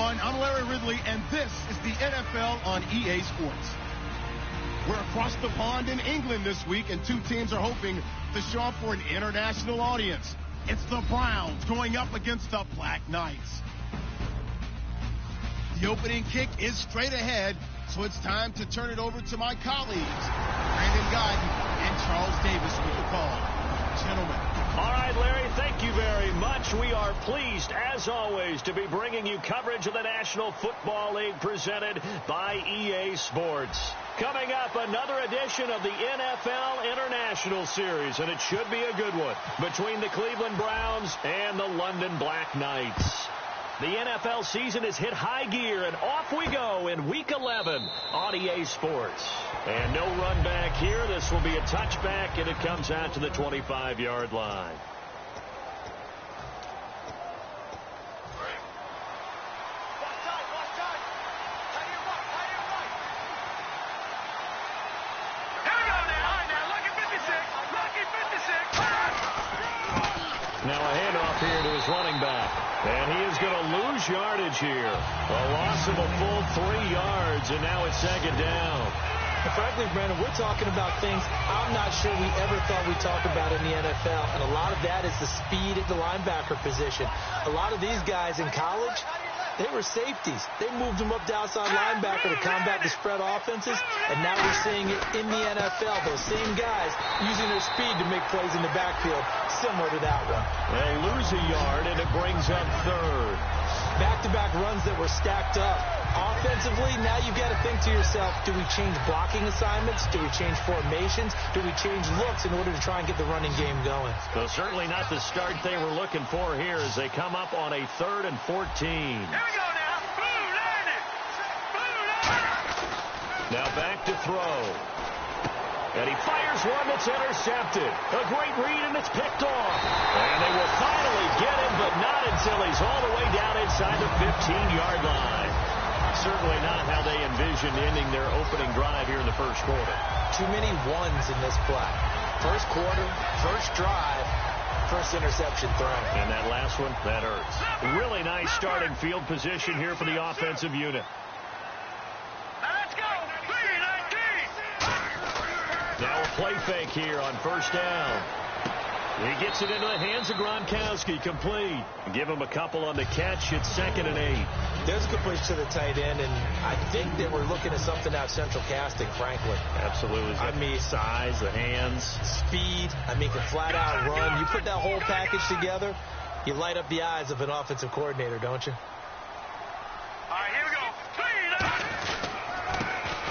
everyone. I'm Larry Ridley, and this is the NFL on EA Sports. We're across the pond in England this week, and two teams are hoping to show up for an international audience. It's the Browns going up against the Black Knights. The opening kick is straight ahead, so it's time to turn it over to my colleagues, Brandon Guyton and Charles Davis with the call. Gentlemen. All right, Larry, thank you very much. We are pleased, as always, to be bringing you coverage of the National Football League presented by EA Sports. Coming up, another edition of the NFL International Series, and it should be a good one, between the Cleveland Browns and the London Black Knights. The NFL season has hit high gear, and off we go in Week 11 on EA Sports. And no run back here. This will be a touchback, and it comes out to the 25-yard line. Now a handoff here to his running back. And he is going to lose yardage here. A loss of a full 3 yards, and now it's second down. And frankly, Brandon, we're talking about things I'm not sure we ever thought we'd talk about in the NFL. And a lot of that is the speed at the linebacker position. A lot of these guys in college, they were safeties. They moved them up to outside linebacker to combat the spread offenses. And now we're seeing it in the NFL. Those same guys using their speed to make plays in the backfield, similar to that one. They'll lose a yard, and it brings up third. Back-to-back runs that were stacked up. Offensively, now you've got to think to yourself, do we change blocking assignments? Do we change formations? Do we change looks in order to try and get the running game going? So certainly not the start they were looking for here as they come up on a 3rd and 14. Here we go now. Boom, learn it. Boom, learn it. Now back to throw. And he fires one that's intercepted. A great read, and it's picked off. And they will finally get him, but not until he's all the way down inside the 15-yard line. Certainly not how they envisioned ending their opening drive here in the first quarter. Too many ones in this play. First quarter, first drive, first interception thrown. And that last one, that hurts. Really nice starting field position here for the offensive unit. Let's go. 3-19. Now a play fake here on first down. He gets it into the hands of Gronkowski, complete. Give him a couple on the catch. It's 2nd and 8. There's a good push to the tight end, and I think that we're looking at something out central casting, frankly. Absolutely. I mean, size, the hands. Speed. I mean, can flat out run. You put that whole package together, you light up the eyes of an offensive coordinator, don't you? All right, here we go.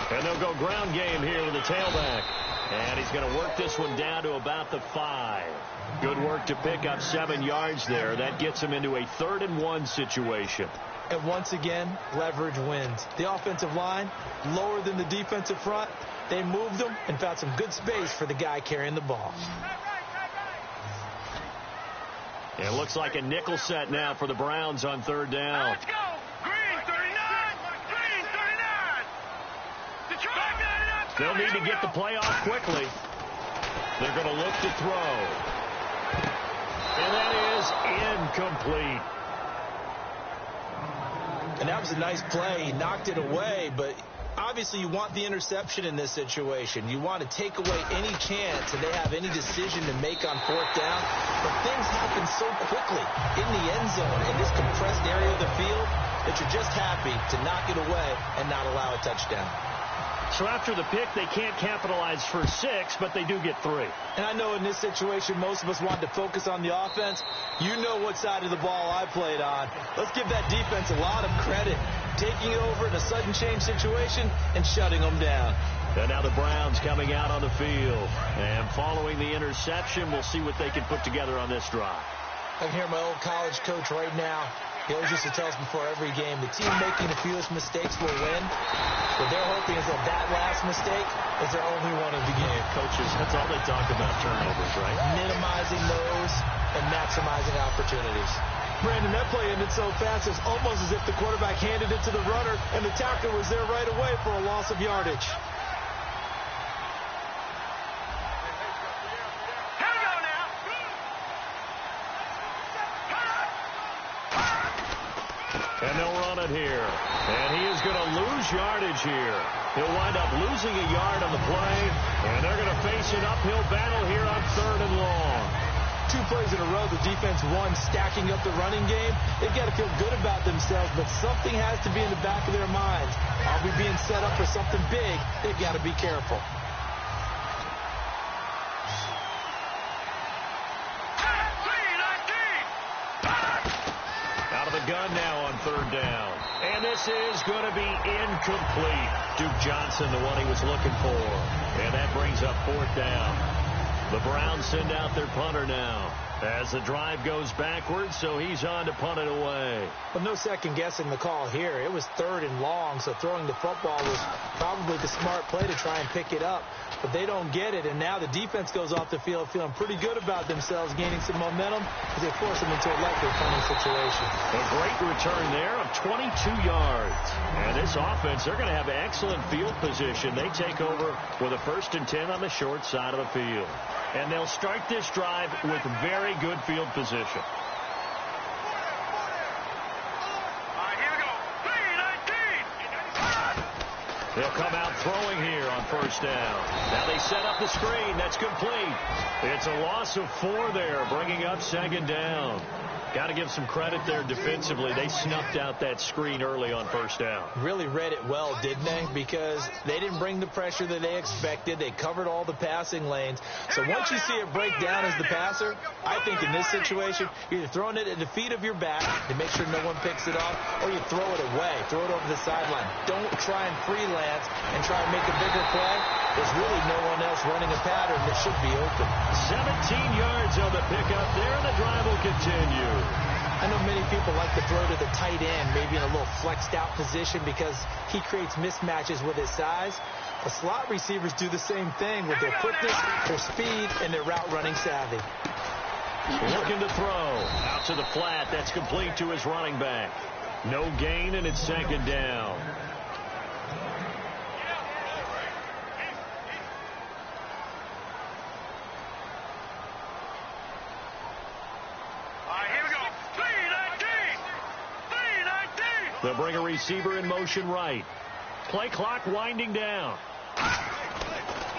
3-9. And they'll go ground game here with the tailback. And he's going to work this one down to about the 5. Good work to pick up 7 yards there. That gets him into a 3rd and 1 situation. And once again, leverage wins. The offensive line, lower than the defensive front. They moved them and found some good space for the guy carrying the ball. It looks like a nickel set now for the Browns on 3rd down. Let's go. Green 39. Green 39. Detroit 99. They'll need to get the play off quickly. They're going to look to throw. And that is incomplete. And that was a nice play. He knocked it away, but obviously you want the interception in this situation. You want to take away any chance and they have any decision to make on 4th down. But things happen so quickly in the end zone in this compressed area of the field that you're just happy to knock it away and not allow a touchdown. So after the pick, they can't capitalize for 6, but they do get 3. And I know in this situation, most of us wanted to focus on the offense. You know what side of the ball I played on. Let's give that defense a lot of credit, taking it over in a sudden change situation and shutting them down. And now the Browns coming out on the field. And following the interception, we'll see what they can put together on this drive. I can hear my old college coach right now. He always used to tell us before every game, the team making the fewest mistakes will win. What they're hoping is that last mistake is their only one of the game. Coaches, that's all they talk about, turnovers, right? Minimizing those and maximizing opportunities. Brandon, that play ended so fast, it's almost as if the quarterback handed it to the runner, and the tackler was there right away for a loss of yardage. And they'll run it here. And he is going to lose yardage here. He'll wind up losing a yard on the play. And they're going to face an uphill battle here on 3rd and long. 2 plays in a row, the defense won, stacking up the running game. They've got to feel good about themselves, but something has to be in the back of their minds. Are we being set up for something big? They've got to be careful. Out of the gun now on 3rd down. And this is going to be incomplete. Duke Johnson, the one he was looking for. And that brings up 4th down. The Browns send out their punter now as the drive goes backwards, so he's on to punt it away. Well, no second guessing the call here. It was 3rd and long, so throwing the football was probably the smart play to try and pick it up. But they don't get it, and now the defense goes off the field feeling pretty good about themselves, gaining some momentum, as they force them into a likely punting situation. A great return there of 22 yards. And this offense, they're going to have excellent field position. They take over with a 1st and 10 on the short side of the field. And they'll start this drive with very good field position. Here we go. 3-19. They'll come out throwing here on 1st down. Now they set up the screen. That's complete. It's a loss of 4 there, bringing up 2nd down. Got to give some credit there defensively. They snuffed out that screen early on 1st down. Really read it well, didn't they? Because they didn't bring the pressure that they expected. They covered all the passing lanes. So once you see it break down as the passer, I think in this situation, you're either throwing it at the feet of your back to make sure no one picks it off, or you throw it away, throw it over the sideline. Don't try and freelance and try and make a bigger play. There's really no one else running a pattern that should be open. 17 yards on the pickup there, and the drive will continue. I know many people like to throw to the tight end, maybe in a little flexed out position because he creates mismatches with his size. The slot receivers do the same thing with their quickness, their speed, and their route running savvy. Looking to throw. Out to the flat. That's complete to his running back. No gain, and it's 2nd down. They'll bring a receiver in motion right. Play clock winding down.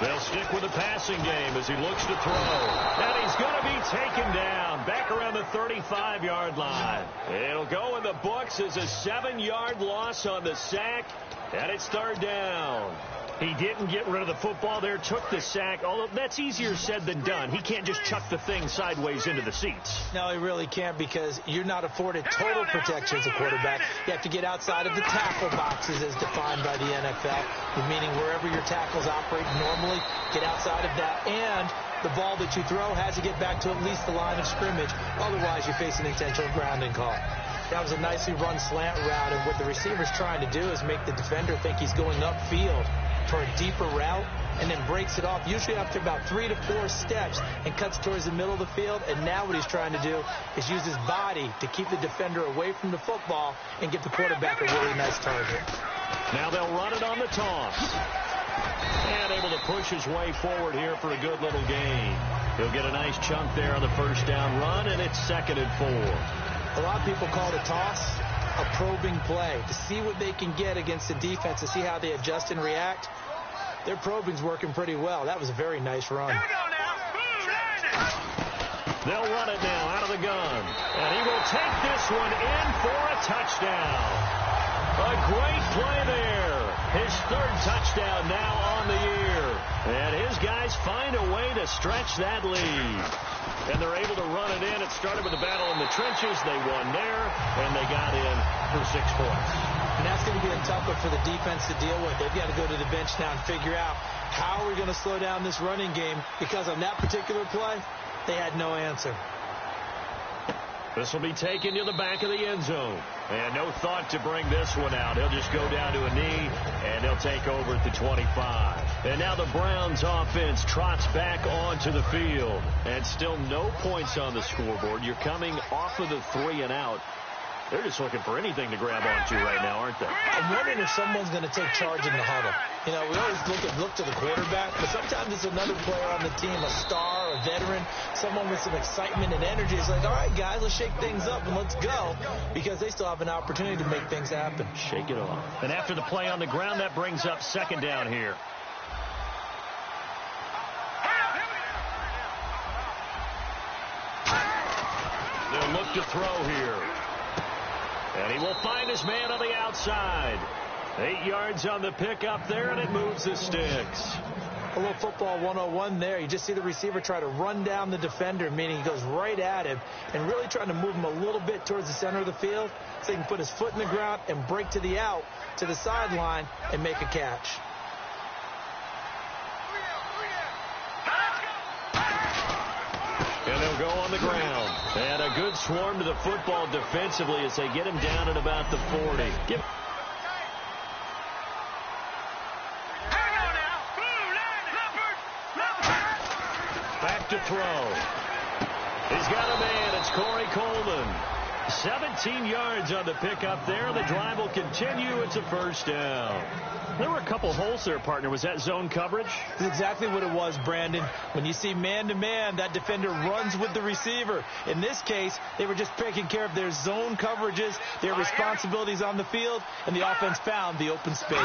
They'll stick with the passing game as he looks to throw. And he's going to be taken down back around the 35-yard line. It'll go in the books as a 7-yard loss on the sack. And it's 3rd down. He didn't get rid of the football there, took the sack, although that's easier said than done. He can't just chuck the thing sideways into the seats. No, he really can't because you're not afforded total protection as a quarterback. You have to get outside of the tackle boxes as defined by the NFL, meaning wherever your tackles operate normally, get outside of that, and the ball that you throw has to get back to at least the line of scrimmage. Otherwise, you face an intentional grounding call. That was a nicely run slant route, and what the receiver's trying to do is make the defender think he's going upfield for a deeper route, and then breaks it off, usually after about 3 to 4 steps, and cuts towards the middle of the field. And now what he's trying to do is use his body to keep the defender away from the football and give the quarterback a really nice target. Now they'll run it on the toss. And able to push his way forward here for a good little gain. He'll get a nice chunk there on the 1st down run, and it's 2nd and 4. A lot of people call the toss a probing play to see what they can get against the defense, to see how they adjust and react. Their probing's working pretty well. That was a very nice run. Here we go now. They'll run it now out of the gun. And he will take this one in for a touchdown. A great play there. His 3rd touchdown now on the year. And his guys find a way to stretch that lead. And they're able to run it in. It started with a battle in the trenches. They won there, and they got in for 6 points. And that's going to be a tough one for the defense to deal with. They've got to go to the bench now and figure out how are we going to slow down this running game, because on that particular play, they had no answer. This will be taken to the back of the end zone. And no thought to bring this one out. He'll just go down to a knee, and he'll take over at the 25. And now the Browns offense trots back onto the field. And still no points on the scoreboard. You're coming off of the 3 and out. They're just looking for anything to grab onto right now, aren't they? I'm wondering if someone's going to take charge in the huddle. You know, we always look to the quarterback, but sometimes it's another player on the team, a star, a veteran, someone with some excitement and energy. It's like, all right, guys, let's shake things up and let's go, because they still have an opportunity to make things happen. Shake it off. And after the play on the ground, that brings up second down here. They'll look to throw here. And he will find his man on the outside. 8 yards on the pickup there, and it moves the sticks. A little football 101 there. You just see the receiver try to run down the defender, meaning he goes right at him and really trying to move him a little bit towards the center of the field so he can put his foot in the ground and break to the out, to the sideline, and make a catch. And they'll go on the ground. And a good swarm to the football defensively as they get him down at about the 40. Back to throw. He's got a man. It's Corey Coleman. 17 yards on the pickup there. The drive will continue. It's a first down. There were a couple holes there, partner. Was that zone coverage? That's exactly what it was, Brandon. When you see man-to-man, that defender runs with the receiver. In this case, they were just taking care of their zone coverages, their responsibilities on the field, and the offense found the open space.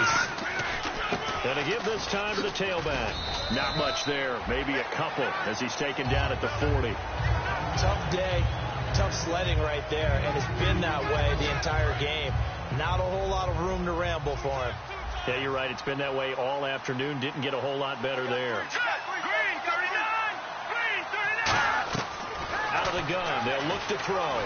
And to give this time to the tailback. Not much there. Maybe a couple as he's taken down at the 40. Tough day. Tough sledding right there, and it's been that way the entire game. Not a whole lot of room to ramble for him. Yeah, you're right. It's been that way all afternoon. Didn't get a whole lot better there. Out of the gun. They'll look to throw.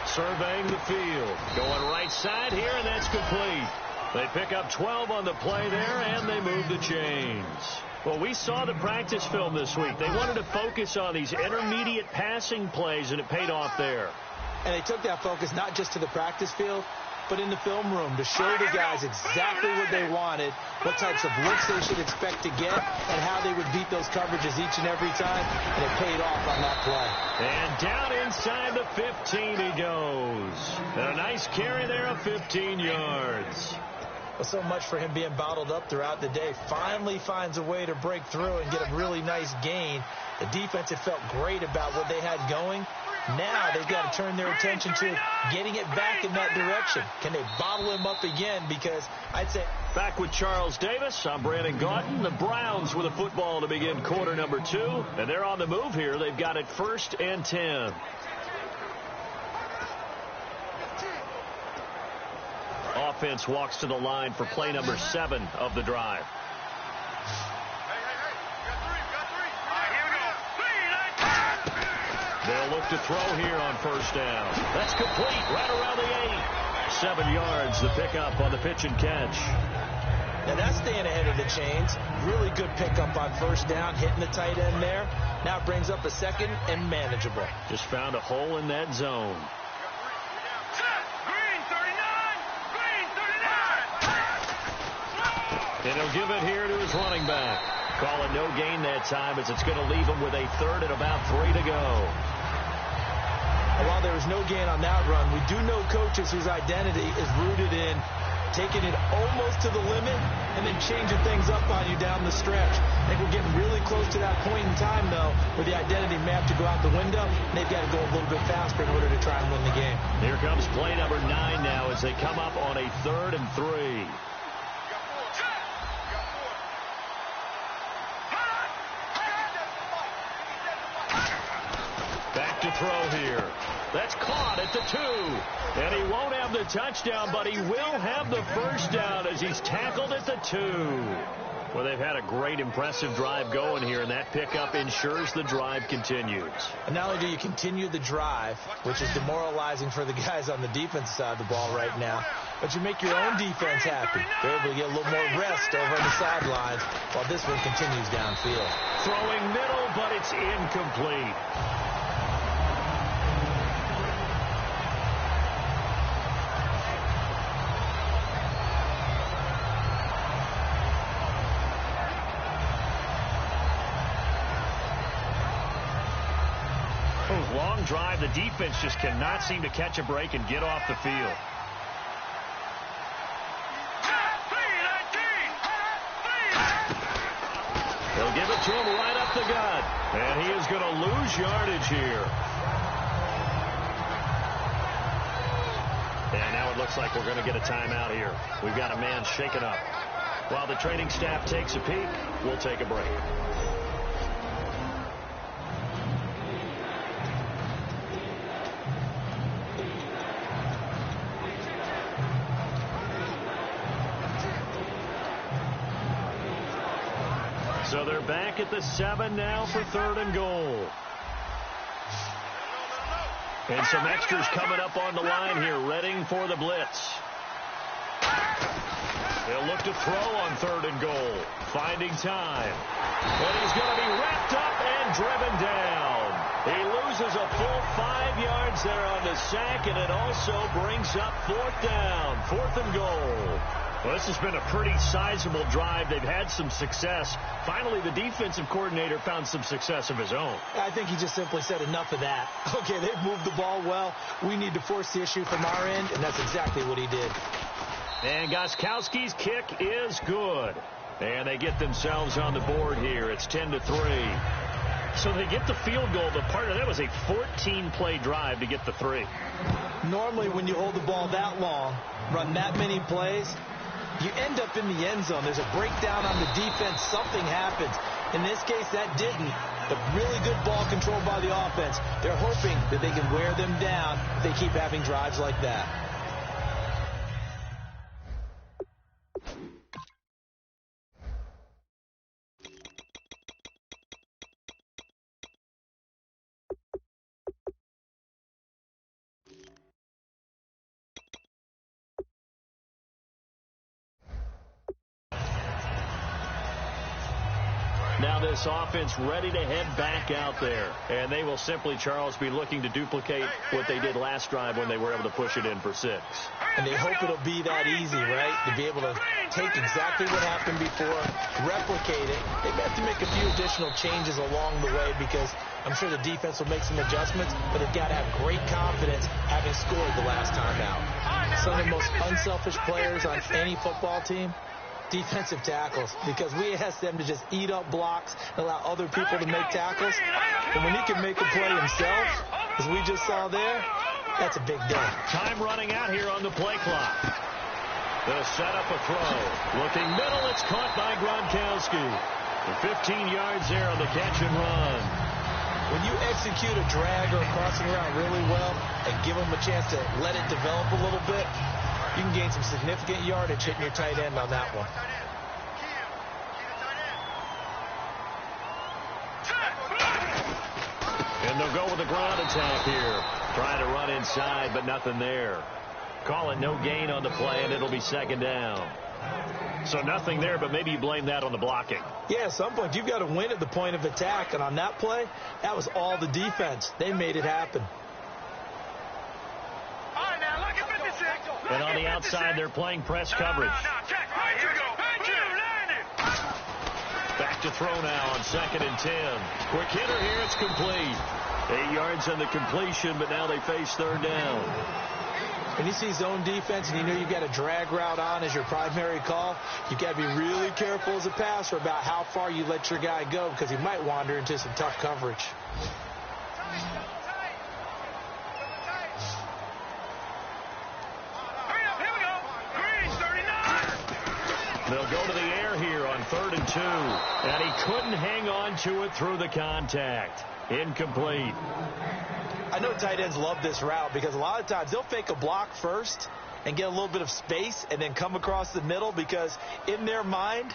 Surveying the field. Going right side here, and that's complete. They pick up 12 on the play there, and they move the chains. Well, we saw the practice film this week. They wanted to focus on these intermediate passing plays, and it paid off there. And they took that focus not just to the practice field, but in the film room to show the guys exactly what they wanted, what types of looks they should expect to get, and how they would beat those coverages each and every time, and it paid off on that play. And down inside the 15 he goes. And a nice carry there of 15 yards. Well, so much for him being bottled up throughout the day. Finally finds a way to break through and get a really nice gain. The defense had felt great about what they had going. Now they've got to turn their attention to getting it back in that direction. Can they bottle him up again? Because I'd say... Back with Charles Davis, I'm Brandon Gaudin. The Browns with a football to begin quarter number 2. And they're on the move here. They've got it 1st and 10. Offense walks to the line for play number 7 of the drive. They'll look to throw here on 1st down. That's complete right around the 8. 7 yards, the pickup on the pitch and catch. Now that's staying ahead of the chains. Really good pickup on 1st down, hitting the tight end there. Now it brings up a 2nd and manageable. Just found a hole in that zone. And he'll give it here to his running back. Call it no gain that time as it's going to leave him with a 3rd and about 3 to go. And while there was no gain on that run, we do know coaches whose identity is rooted in taking it almost to the limit and then changing things up on you down the stretch. I think we're getting really close to that point in time, though, where the identity may have to go out the window, and they've got to go a little bit faster in order to try and win the game. Here comes play number 9 now as they come up on a 3rd and 3. Back to throw here. That's caught at the 2. And he won't have the touchdown, but he will have the 1st down as he's tackled at the 2. Well, they've had a great, impressive drive going here, and that pickup ensures the drive continues. And not only do you continue the drive, which is demoralizing for the guys on the defensive side of the ball right now, but you make your own defense happy. They're able to get a little more rest over on the sidelines while this one continues downfield. Throwing middle, but it's incomplete. long drive. The defense just cannot seem to catch a break and get off the field. They'll give it to him right up the gut. And he is going to lose yardage here. And now it looks like we're going to get a timeout here. We've got a man shaken up. While the training staff takes a peek, we'll take a break. So they're back at the 7 now for 3rd and goal. And some extras coming up on the line here, readying for the blitz. They'll look to throw on 3rd and goal. Finding time. And he's going to be wrapped up and driven down. He loses a full 5 yards there on the sack, and it also brings up 4th down. 4th and goal. Well, this has been a pretty sizable drive. They've had some success. Finally, the defensive coordinator found some success of his own. I think he just simply said enough of that. Okay, they've moved the ball well. We need to force the issue from our end, and that's exactly what he did. And Gostkowski's kick is good. And they get themselves on the board here. It's 10-3. So they get the field goal, but part of that was a 14-play drive to get the 3. Normally, when you hold the ball that long, run that many plays, you end up in the end zone. There's a breakdown on the defense. Something happens. In this case, that didn't. But really good ball control by the offense. They're hoping that they can wear them down if they keep having drives like that. Now this offense ready to head back out there. And they will simply, Charles, be looking to duplicate what they did last drive when they were able to push it in for 6. And they hope it'll be that easy, right? To be able to take exactly what happened before, replicate it. They may have to make a few additional changes along the way because I'm sure the defense will make some adjustments, but they've got to have great confidence having scored the last time out. Some of the most unselfish players on any football team, defensive tackles, because we ask them to just eat up blocks and allow other people to make tackles. And when he can make a play himself, as we just saw there, that's a big day. Time running out here on the play clock. They'll set up a throw. Looking middle, it's caught by Gronkowski. 15 yards there on the catch and run. When you execute a drag or a crossing route really well and give them a chance to let it develop a little bit, you can gain some significant yardage hitting your tight end on that one. And they'll go with the ground attack here. Trying to run inside, but nothing there. Call it no gain on the play, and it'll be 2nd down. So nothing there, but maybe you blame that on the blocking. Yeah, at some point you've got to win at the point of attack, and on that play, that was all the defense. They made it happen. And on the outside, they're playing press coverage. Back to throw now on 2nd and 10. Quick hitter here, it's complete. 8 yards on the completion, but now they face 3rd down. When you see zone defense and you know you've got a drag route on as your primary call, you've got to be really careful as a passer about how far you let your guy go because he might wander into some tough coverage. They'll go to the air here on 3rd and 2. And he couldn't hang on to it through the contact. Incomplete. I know tight ends love this route because a lot of times they'll fake a block first and get a little bit of space and then come across the middle because in their mind,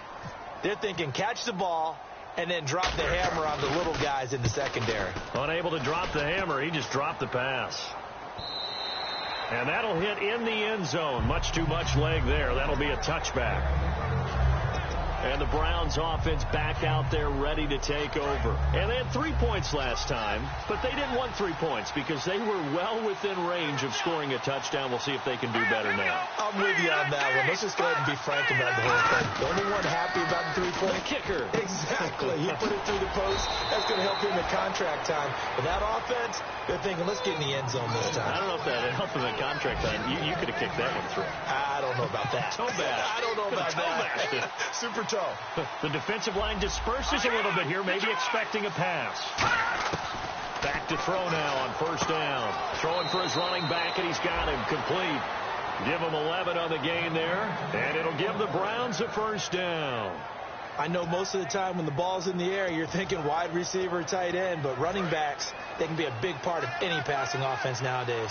they're thinking catch the ball and then drop the hammer on the little guys in the secondary. Unable to drop the hammer, he just dropped the pass. And that'll hit in the end zone. Much too much leg there. That'll be a touchback. And the Browns offense back out there ready to take over. And they had 3 points last time, but they didn't want 3 points because they were well within range of scoring a touchdown. We'll see if they can do better now. I'm with you on that one. Let's just go ahead and be frank about the whole thing. The only one happy about the 3-point kicker. Exactly. He put it through the post. That's going to help him in contract time. But that offense, they're thinking, let's get in the end zone this time. I don't know if that helped him in contract time. You could have kicked that one through. I don't know about that. Toe bash. I don't know about that. Super toe. The defensive line disperses a little bit here, maybe expecting a pass. Back to throw now on first down. Throwing for his running back, and he's got him complete. Give him 11 on the gain there, and it'll give the Browns a first down. I know most of the time when the ball's in the air, you're thinking wide receiver, tight end, but running backs, they can be a big part of any passing offense nowadays.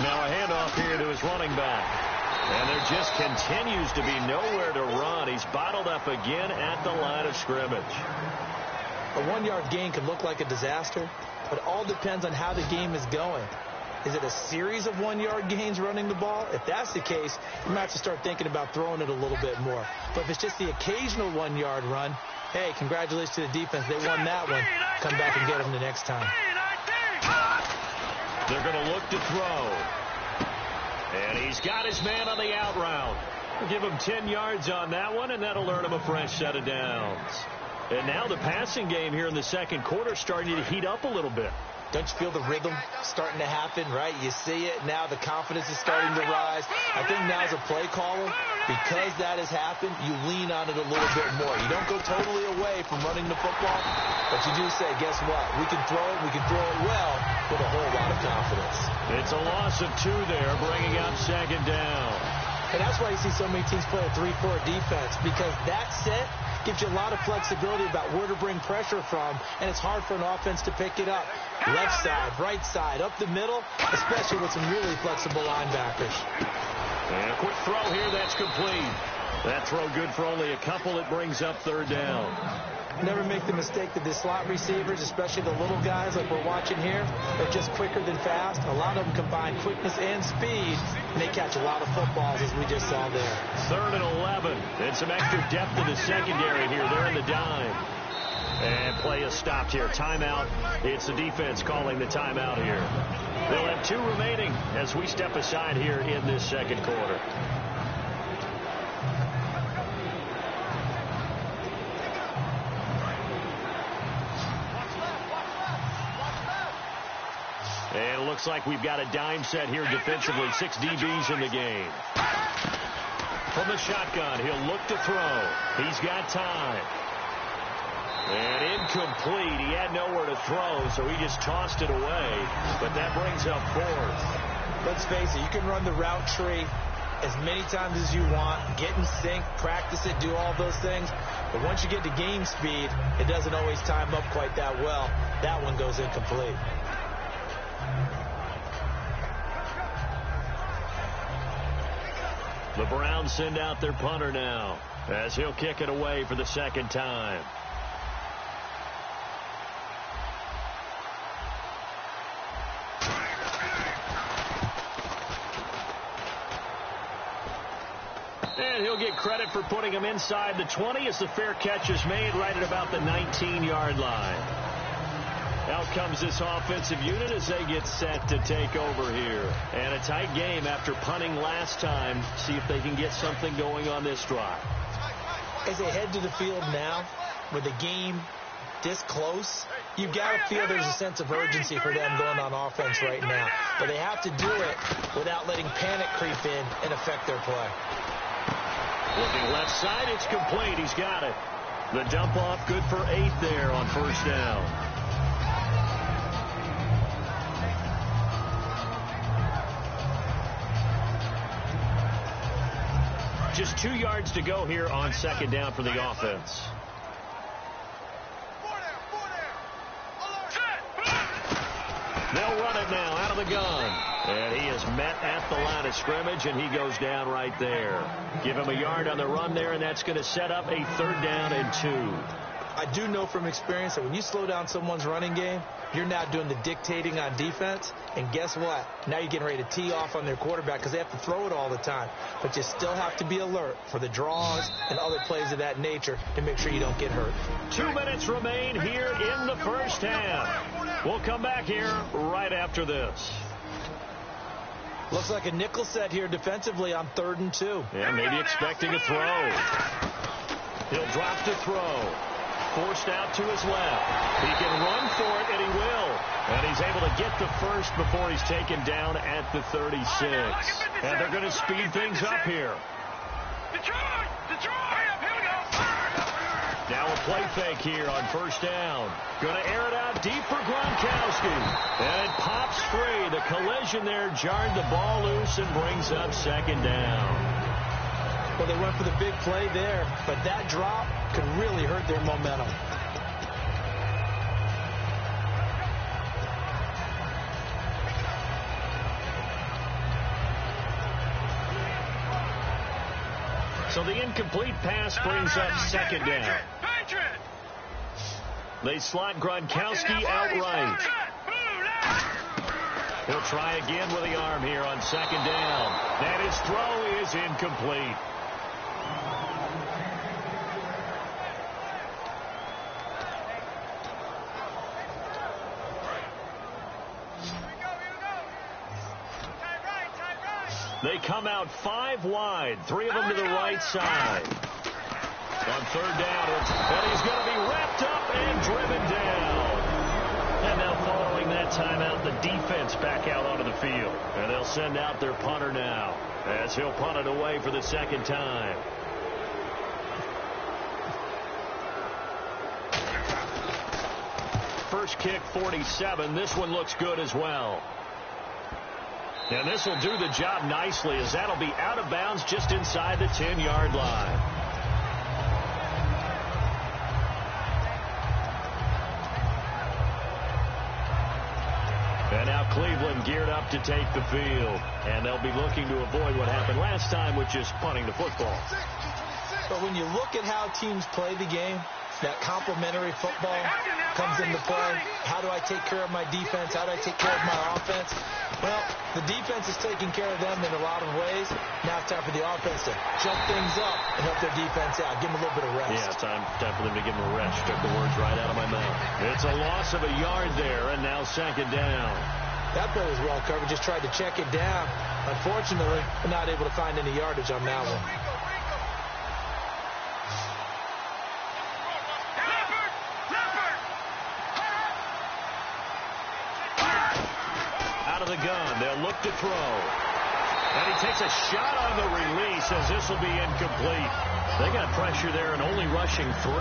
Now a handoff here to his running back. And there just continues to be nowhere to run. He's bottled up again at the line of scrimmage. A 1-yard gain can look like a disaster, but it all depends on how the game is going. Is it a series of 1-yard gains running the ball? If that's the case, you might have to start thinking about throwing it a little bit more. But if it's just the occasional 1-yard run, hey, congratulations to the defense. They won that one. Come back and get them the next time. They're going to look to throw. And he's got his man on the out route. We'll give him 10 yards on that one, and that'll earn him a fresh set of downs. And now the passing game here in the second quarter starting to heat up a little bit. Don't you feel the rhythm starting to happen, right? You see it. Now the confidence is starting to rise. I think now as a play caller, because that has happened, you lean on it a little bit more. You don't go totally away from running the football, but you do say, guess what? We can throw it. We can throw it well with a whole lot of confidence. It's a loss of 2 there, bringing up second down. And that's why you see so many teams play a 3-4 defense, because that set gives you a lot of flexibility about where to bring pressure from, and it's hard for an offense to pick it up. Left side, right side, up the middle, especially with some really flexible linebackers. And a quick throw here, that's complete. That throw good for only a couple. It brings up third down. Never make the mistake that the slot receivers, especially the little guys like we're watching here, are just quicker than fast. A lot of them combine quickness and speed, and they catch a lot of footballs, as we just saw there. 3rd and 11. And some extra depth in the secondary here. They're in the dime. And play is stopped here. Timeout. It's the defense calling the timeout here. They'll have 2 remaining as we step aside here in this second quarter. And it looks like we've got a dime set here defensively. 6 DBs in the game. From the shotgun, he'll look to throw. He's got time. And incomplete. He had nowhere to throw, so he just tossed it away. But that brings up 4th. Let's face it, you can run the route tree as many times as you want, get in sync, practice it, do all those things. But once you get to game speed, it doesn't always time up quite that well. That one goes incomplete. The Browns send out their punter now as he'll kick it away for the second time. And he'll get credit for putting him inside the 20 as the fair catch is made right at about the 19-yard line. Out comes this offensive unit as they get set to take over here. And a tight game after punting last time. See if they can get something going on this drive. As they head to the field now, with the game this close, you've got to feel there's a sense of urgency for them going on offense right now. But they have to do it without letting panic creep in and affect their play. Looking left side, it's complete. He's got it. The dump off good for 8 there on first down. Just 2 yards to go here on second down for the offense. They'll run it now out of the gun. And he is met at the line of scrimmage, and he goes down right there. Give him a yard on the run there, and that's going to set up a 3rd down and 2. I do know from experience that when you slow down someone's running game, you're now doing the dictating on defense. And guess what? Now you're getting ready to tee off on their quarterback because they have to throw it all the time. But you still have to be alert for the draws and other plays of that nature to make sure you don't get hurt. 2 minutes remain here in the first half. We'll come back here right after this. Looks like a nickel set here defensively on 3rd and 2. Yeah, maybe expecting a throw. He'll drop to throw. Forced out to his left. He can run for it, and he will. And he's able to get the first before he's taken down at the 36. And they're going to speed things up here. Now a play fake here on 1st down. Going to air it out deep for Gronkowski. And it pops free. The collision there jarred the ball loose and brings up 2nd down. Well, they went for the big play there, but that drop could really hurt their momentum. So the incomplete pass brings up 2nd down. They slot Gronkowski out right. He'll try again with the arm here on 2nd down. And his throw is incomplete. They come out 5 wide, 3 of them to the right side. On 3rd down, and he's going to be wrapped up and driven down. And now following that timeout, the defense back out onto the field. And they'll send out their punter now as he'll punt it away for the 2nd time. First kick, 47. This one looks good as well. And this will do the job nicely as that'll be out of bounds just inside the 10-yard line. And now Cleveland geared up to take the field. And they'll be looking to avoid what happened last time, which is punting the football. But when you look at how teams play the game, that complementary football comes into play. How do I take care of my defense? How do I take care of my offense? Well, the defense is taking care of them in a lot of ways. Now it's time for the offense to jump things up and help their defense out. Give them a little bit of rest. Yeah, time for them to give them a rest. Took the words right out of my mouth. It's a loss of a yard there, and now 2nd down. That play was well covered. Just tried to check it down. Unfortunately, not able to find any yardage on that one. The gun. They'll look to throw. And he takes a shot on the release as this will be incomplete. They got pressure there and only rushing 3.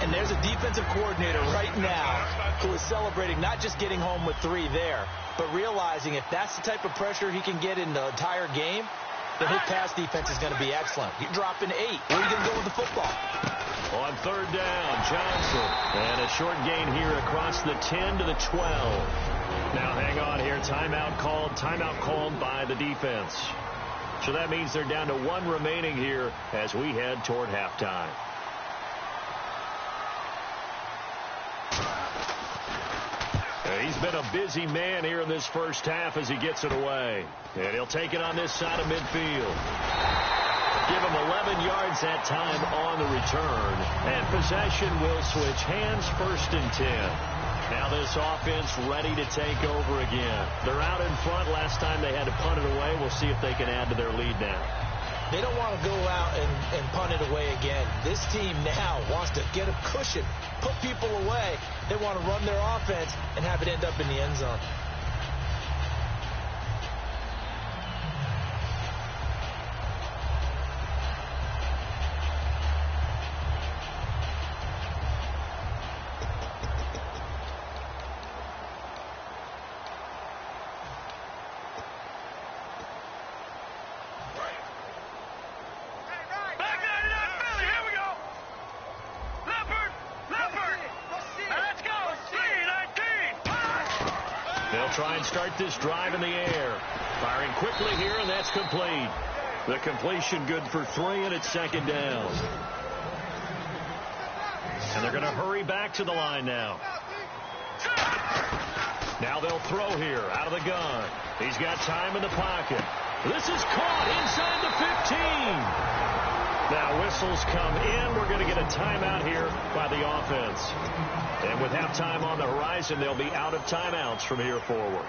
And there's a defensive coordinator right now who is celebrating not just getting home with 3 there, but realizing if that's the type of pressure he can get in the entire game, then his pass defense is going to be excellent. You're dropping 8. Where are you going to go with the football? On 3rd down, Johnson. And a short gain here across the 10 to the 12. Now hang on here. Timeout called by the defense. So that means they're down to 1 remaining here as we head toward halftime. He's been a busy man here in this first half as he gets it away. And he'll take it on this side of midfield. Give him 11 yards that time on the return. And possession will switch hands, 1st and 10. Now this offense ready to take over again. They're out in front. Last time they had to punt it away. We'll see if they can add to their lead now. They don't want to go out and punt it away again. This team now wants to get a cushion, put people away. They want to run their offense and have it end up in the end zone. Try and start this drive in the air. Firing quickly here, and that's complete. The completion good for 3, and it's 2nd down. And they're going to hurry back to the line now. Now they'll throw here out of the gun. He's got time in the pocket. This is caught inside the 15. Now whistles come in. We're going to get a timeout here by the offense. And with halftime on the horizon, they'll be out of timeouts from here forward.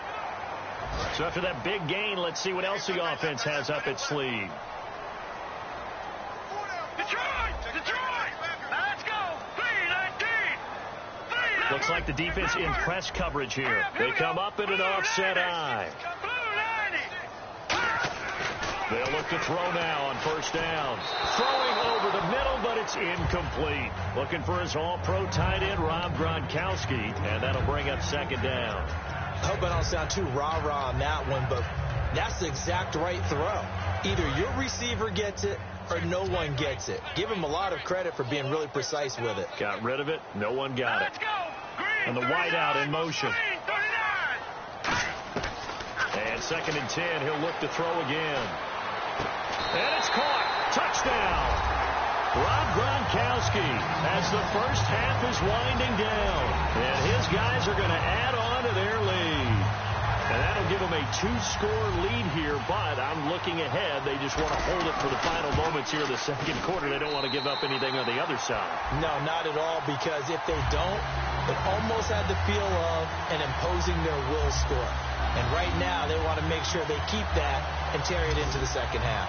So after that big gain, let's see what else the offense has up its sleeve. Detroit! Let's go! 3-19! Looks like the defense in press coverage here. They come up in an offset eye. They'll look to throw now on first down. Throwing over the middle, but it's incomplete. Looking for his all-pro tight end, Rob Gronkowski, and that'll bring up second down. I hope I don't sound too rah-rah on that one, but that's the exact right throw. Either your receiver gets it or no one gets it. Give him a lot of credit for being really precise with it. Got rid of it. No one got it. And the wideout in motion. And 2nd and 10. He'll look to throw again. And it's caught. Touchdown. Rob Gronkowski as the first half is winding down. And his guys are going to add on to their lead. And that'll give them a 2-score lead here, but I'm looking ahead. They just want to hold it for the final moments here in the second quarter. They don't want to give up anything on the other side. No, not at all, because if they don't, it almost had the feel of an imposing their will score. And right now, they want to make sure they keep that and carry it into the second half.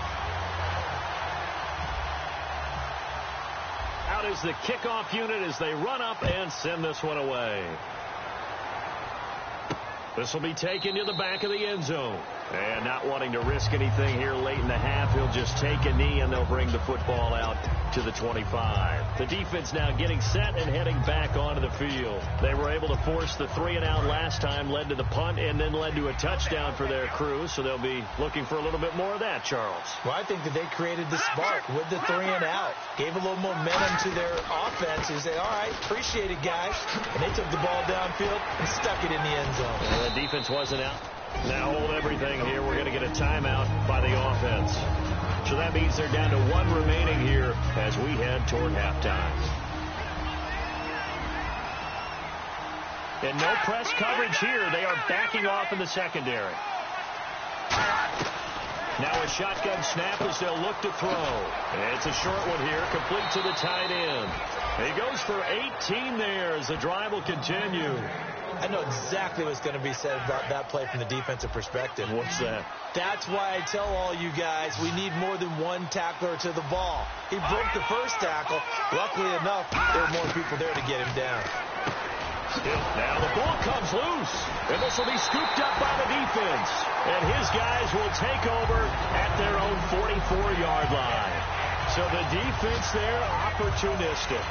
Out is the kickoff unit as they run up and send this one away. This will be taken to the back of the end zone. And not wanting to risk anything here late in the half, he'll just take a knee and they'll bring the football out to the 25. The defense now getting set and heading back onto the field. They were able to force the 3-and-out last time, led to the punt, and then led to a touchdown for their crew. So they'll be looking for a little bit more of that, Charles. Well, I think that they created the spark with the 3-and-out. Gave a little momentum to their offense. They said, all right, appreciate it, guys. And they took the ball downfield and stuck it in the end zone. And the defense wasn't out. Now hold everything here. We're going to get a timeout by the offense. So that means they're down to 1 remaining here as we head toward halftime. And no press coverage here. They are backing off in the secondary. Now a shotgun snap as they'll look to throw. And it's a short one here, complete to the tight end. He goes for 18 there as the drive will continue. I know exactly what's going to be said about that play from the defensive perspective. What's that? That's why I tell all you guys we need more than one tackler to the ball. He broke the first tackle. Luckily enough, there were more people there to get him down. Now the ball comes loose, and this will be scooped up by the defense. And his guys will take over at their own 44-yard line. So the defense there, opportunistic.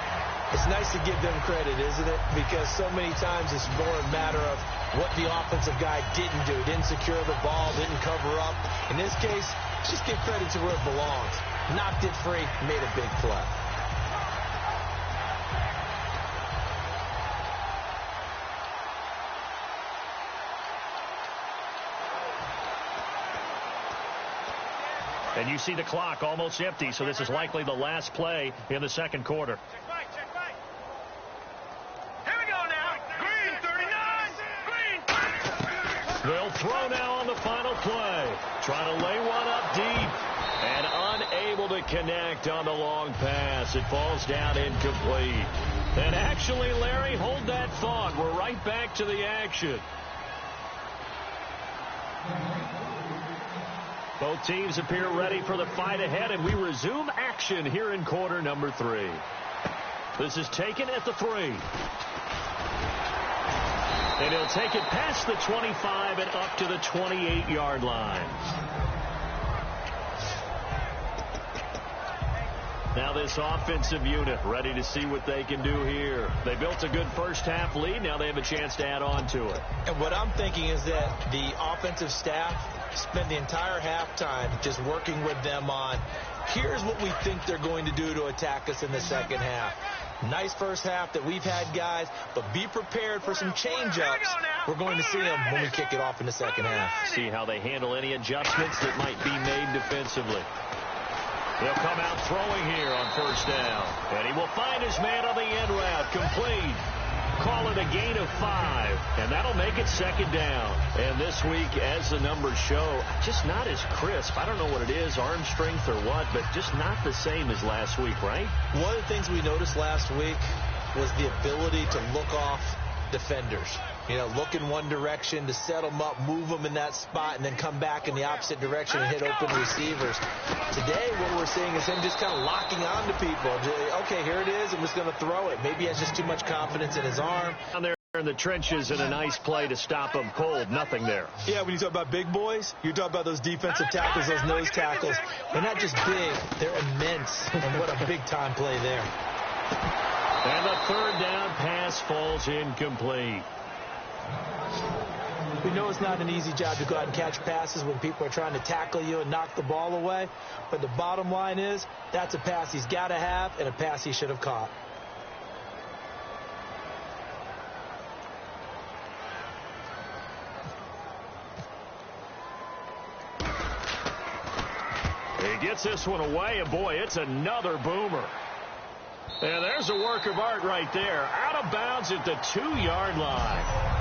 It's nice to give them credit, isn't it? Because so many times it's more a matter of what the offensive guy didn't do. Didn't secure the ball, didn't cover up. In this case, just give credit to where it belongs. Knocked it free, made a big play. And you see the clock almost empty, so this is likely the last play in the second quarter. They'll throw now on the final play. Trying to lay one up deep. And unable to connect on the long pass. It falls down incomplete. And actually, Larry, hold that thought. We're right back to the action. Both teams appear ready for the fight ahead, and we resume action here in quarter number 3. This is taken at the 3. And he'll take it past the 25 and up to the 28-yard line. Now this offensive unit ready to see what they can do here. They built a good first half lead. Now they have a chance to add on to it. And what I'm thinking is that the offensive staff spent the entire halftime just working with them on, here's what we think they're going to do to attack us in the second half. Nice first half that we've had, guys, but be prepared for some change-ups. We're going to see them when we kick it off in the second half. See how they handle any adjustments that might be made defensively. He'll come out throwing here on first down. And he will find his man on the end route. Complete. Call it a gain of 5. And that'll make it second down. And this week, as the numbers show, just not as crisp. I don't know what it is, arm strength or what, but just not the same as last week, right? One of the things we noticed last week was the ability to look off defenders. You know, look in one direction to set them up, move them in that spot, and then come back in the opposite direction and hit open receivers. Today, what we're seeing is him just kind of locking on to people. Okay, here it is. I'm just going to throw it. Maybe he has just too much confidence in his arm. Down there in the trenches, and a nice play to stop him cold. Nothing there. Yeah, when you talk about big boys, you're talking about those defensive tackles, those nose tackles. They're not just big, they're immense. And what a big-time play there. And the third down pass falls incomplete. We know it's not an easy job to go out and catch passes when people are trying to tackle you and knock the ball away. But the bottom line is, that's a pass he's got to have and a pass he should have caught. He gets this one away, and boy, it's another boomer. And there's a work of art right there. Out of bounds at the 2-yard line.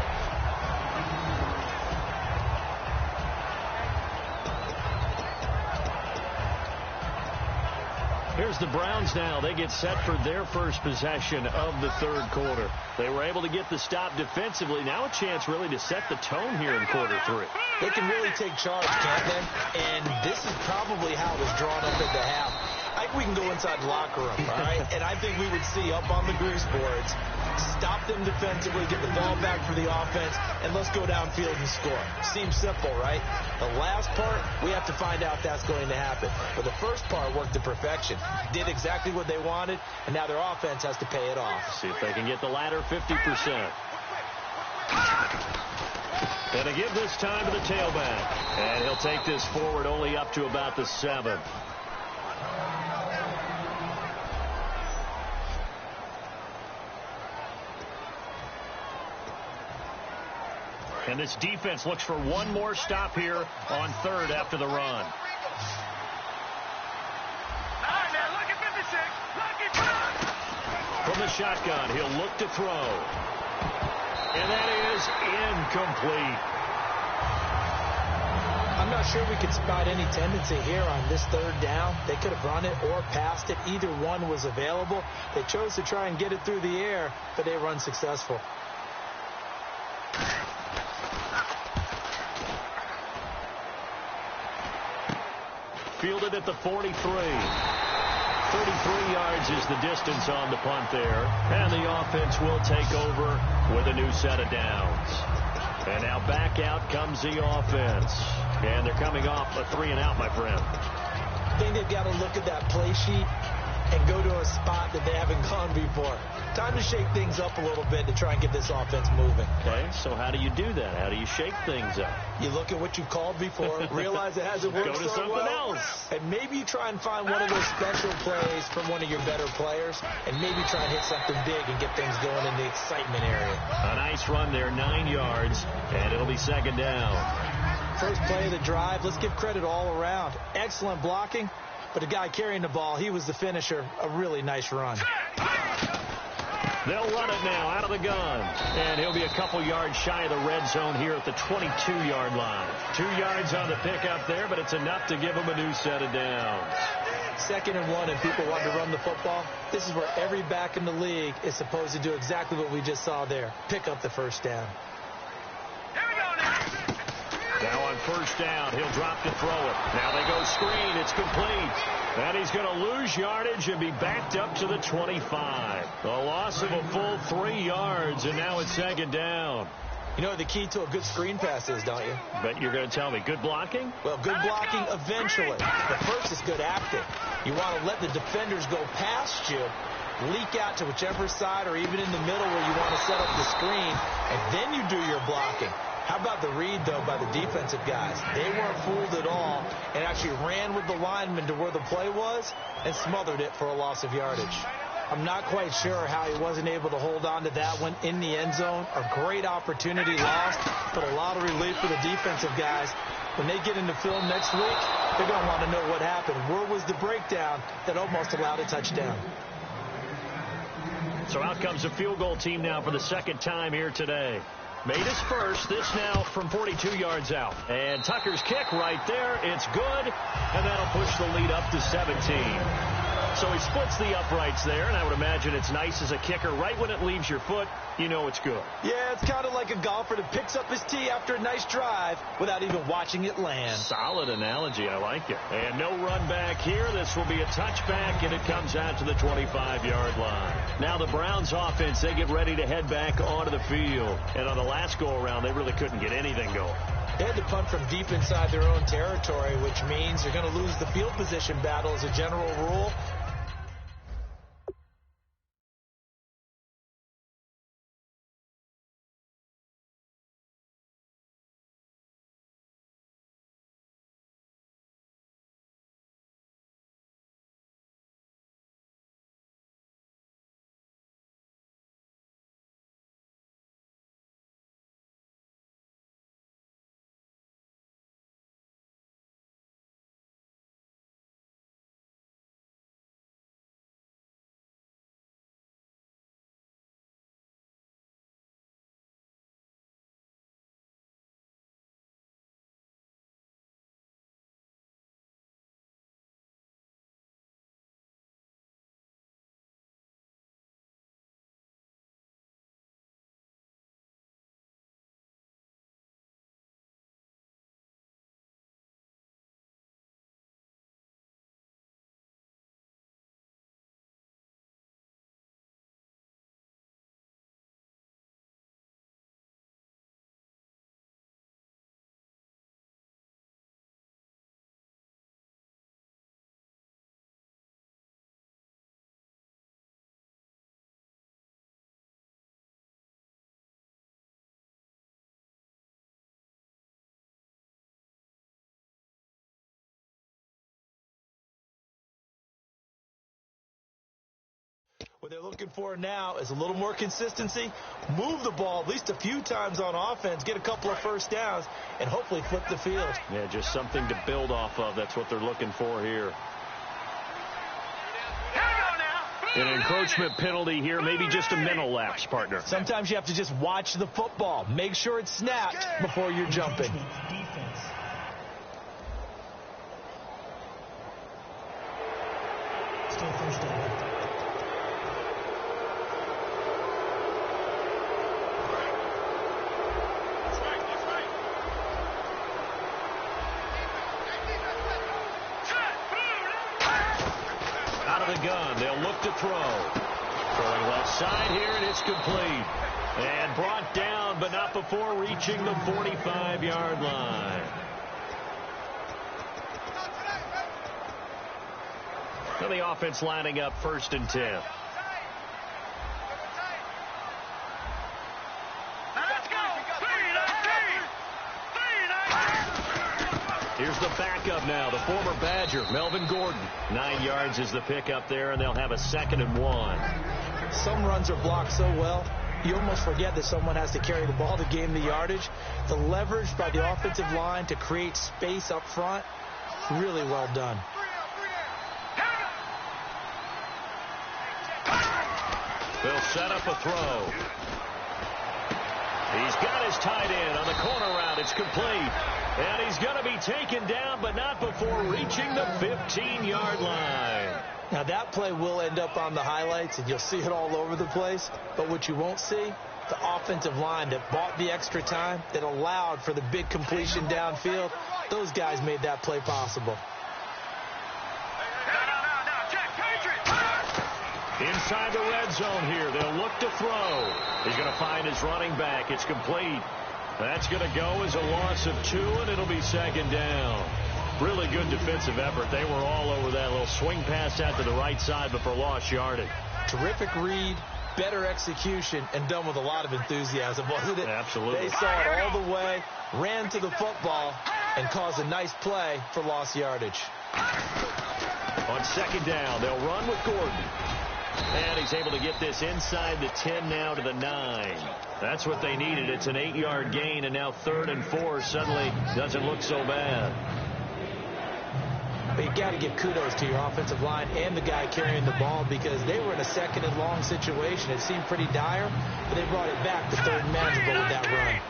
Here's the Browns now. They get set for their first possession of the third quarter. They were able to get the stop defensively. Now a chance really to set the tone here in quarter 3. They can really take charge, can't they? And this is probably how it was drawn up at the half. I think we can go inside the locker room, all right? And I think we would see up on the grease boards, stop them defensively, get the ball back for the offense, and let's go downfield and score. Seems simple, right? The last part, we have to find out if that's going to happen. But the first part worked to perfection. Did exactly what they wanted, and now their offense has to pay it off. See if they can get the latter 50%. And to give this time to the tailback. And he'll take this forward only up to about the 7. And this defense looks for one more stop here on third after the run. From the shotgun, he'll look to throw. And that is incomplete. I'm not sure we could spot any tendency here on this third down. They could have run it or passed it. Either one was available. They chose to try and get it through the air, but they were unsuccessful. Fielded at the 43. 33 yards is the distance on the punt there. And the offense will take over with a new set of downs. And now back out comes the offense. And they're coming off a 3-and-out, my friend. I think they've got to look at that play sheet and go to a spot that they haven't gone before. Time to shake things up a little bit to try and get this offense moving. Okay, so how do you do that? How do you shake things up? You look at what you've called before, realize it hasn't worked Go to so something well, else. and maybe you try and find one of those special plays from one of your better players, and maybe try and hit something big and get things going in the excitement area. A nice run there, 9 yards, and it'll be second down. First play of the drive, let's give credit all around. Excellent blocking, but the guy carrying the ball, he was the finisher. A really nice run. They'll run it now out of the gun. And he'll be a couple yards shy of the red zone here at the 22-yard line. 2 yards on the pickup there, but it's enough to give him a new set of downs. 2nd and 1, and people want to run the football. This is where every back in the league is supposed to do exactly what we just saw there. Pick up the first down. Now on first down, he'll drop to throw it. Now they go screen. It's complete. And he's going to lose yardage and be backed up to the 25. A loss of a full 3 yards, and now it's second down. You know what the key to a good screen pass is, don't you? But you're going to tell me, good blocking? Well, good blocking eventually. But first is good acting. You want to let the defenders go past you, leak out to whichever side or even in the middle where you want to set up the screen, and then you do your blocking. How about the read, though, by the defensive guys? They weren't fooled at all and actually ran with the lineman to where the play was and smothered it for a loss of yardage. I'm not quite sure how he wasn't able to hold on to that one in the end zone. A great opportunity lost, but a lot of relief for the defensive guys. When they get into film next week, they're going to want to know what happened. Where was the breakdown that almost allowed a touchdown? So out comes a field goal team now for the second time here today. Made his first. This now from 42 yards out. And Tucker's kick right there. It's good. And that'll push the lead up to 17. So he splits the uprights there, and I would imagine it's nice as a kicker. Right when it leaves your foot, you know it's good. Yeah, it's kind of like a golfer that picks up his tee after a nice drive without even watching it land. Solid analogy. I like it. And no run back here. This will be a touchback, and it comes out to the 25-yard line. Now the Browns offense, they get ready to head back onto the field. And on the last go-around, they really couldn't get anything going. They had to punt from deep inside their own territory, which means they're going to lose the field position battle as a general rule. What they're looking for now is a little more consistency, move the ball at least a few times on offense, get a couple of first downs, and hopefully flip the field. Yeah, just something to build off of. That's what they're looking for here. An encroachment penalty here, maybe just a mental lapse, partner. Sometimes you have to just watch the football. Make sure it's snapped before you're jumping. Still first down. Gun. They'll look to throw. Throwing left side here, and it's complete. And brought down, but not before reaching the 45-yard line. Now the offense lining up 1st and 10. Here's the backup now, the former Badger, Melvin Gordon. 9 yards is the pickup there, and they'll have a 2nd and 1. Some runs are blocked so well, you almost forget that someone has to carry the ball to gain the yardage. The leverage by the offensive line to create space up front, really well done. They'll set up a throw. He's got his tight end on the corner route. It's complete. And he's going to be taken down, but not before reaching the 15-yard line. Now, that play will end up on the highlights, and you'll see it all over the place. But what you won't see, the offensive line that bought the extra time, that allowed for the big completion downfield, those guys made that play possible. Inside the red zone here, they'll look to throw. He's going to find his running back. It's complete. That's going to go as a loss of 2, and it'll be 2nd down. Really good defensive effort. They were all over that little swing pass out to the right side, but for lost yardage. Terrific read, better execution, and done with a lot of enthusiasm, wasn't it? Absolutely. They saw it all the way, ran to the football, and caused a nice play for lost yardage. On 2nd down, they'll run with Gordon. And he's able to get this inside the 10 now to the 9. That's what they needed. It's an 8-yard gain, and now 3rd and 4 suddenly doesn't look so bad. But you got to give kudos to your offensive line and the guy carrying the ball, because they were in a 2nd and long situation. It seemed pretty dire, but they brought it back to 3rd and manageable with that run.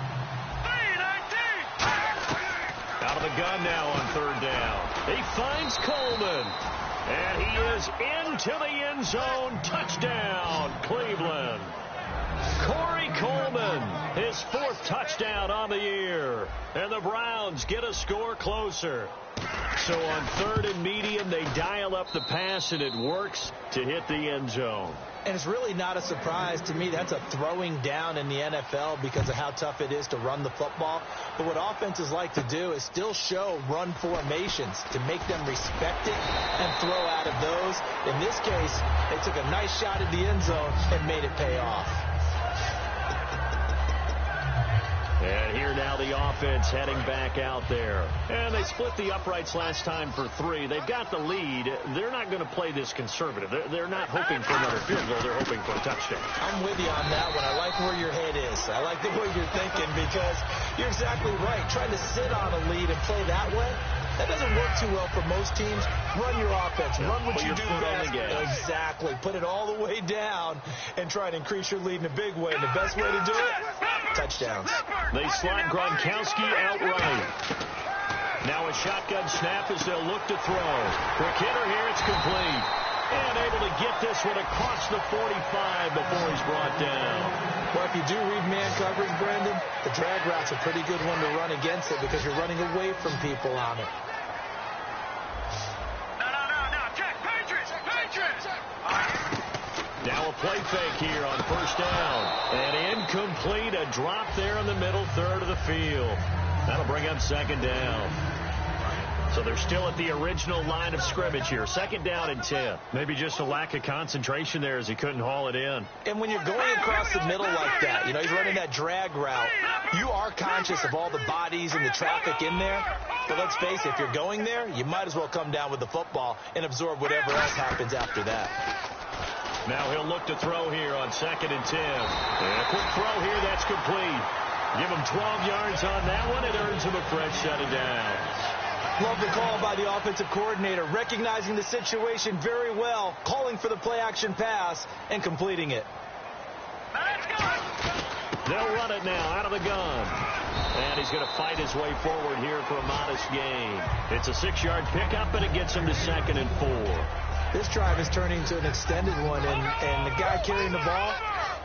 Out of the gun now on 3rd down. He finds Coleman. And he is into the end zone. Touchdown, Cleveland. Corey Coleman, his 4th touchdown on the year. And the Browns get a score closer. So on 3rd and medium, they dial up the pass, and it works to hit the end zone. And it's really not a surprise to me. That's a throwing down in the NFL because of how tough it is to run the football. But what offenses like to do is still show run formations to make them respect it and throw out of those. In this case, they took a nice shot at the end zone and made it pay off. And here now the offense heading back out there. And they split the uprights last time for 3. They've got the lead. They're not going to play this conservative. They're not hoping for another field goal. They're hoping for a touchdown. I'm with you on that one. I like where your head is. I like the way you're thinking, because you're exactly right. Trying to sit on a lead and play that way, that doesn't work too well for most teams. Run your offense. Run what you do best. Exactly. Put it all the way down and try to increase your lead in a big way. And the best way to do it, touchdowns. They slot Gronkowski outright. Now a shotgun snap as they'll look to throw. Quick hitter here. It's complete. And able to get this one across the 45 before he's brought down. Well, if you do read man coverage, Brandon, the drag route's a pretty good one to run against it because you're running away from people on it. No. Check. Patriots. Now a play fake here on 1st down. And incomplete. A drop there in the middle 3rd of the field. That'll bring up 2nd down. So they're still at the original line of scrimmage here. 2nd down and 10. Maybe just a lack of concentration there as he couldn't haul it in. And when you're going across the middle like that, you know, he's running that drag route, you are conscious of all the bodies and the traffic in there. But let's face it, if you're going there, you might as well come down with the football and absorb whatever else happens after that. Now he'll look to throw here on 2nd and 10. And a quick throw here, that's complete. Give him 12 yards on that one. It earns him a fresh set of downs. Love the call by the offensive coordinator, recognizing the situation very well, calling for the play-action pass, and completing it. They'll run it now out of the gun. And he's going to fight his way forward here for a modest gain. It's a 6-yard pickup, and it gets him to 2nd and 4. This drive is turning to an extended one, and the guy carrying the ball,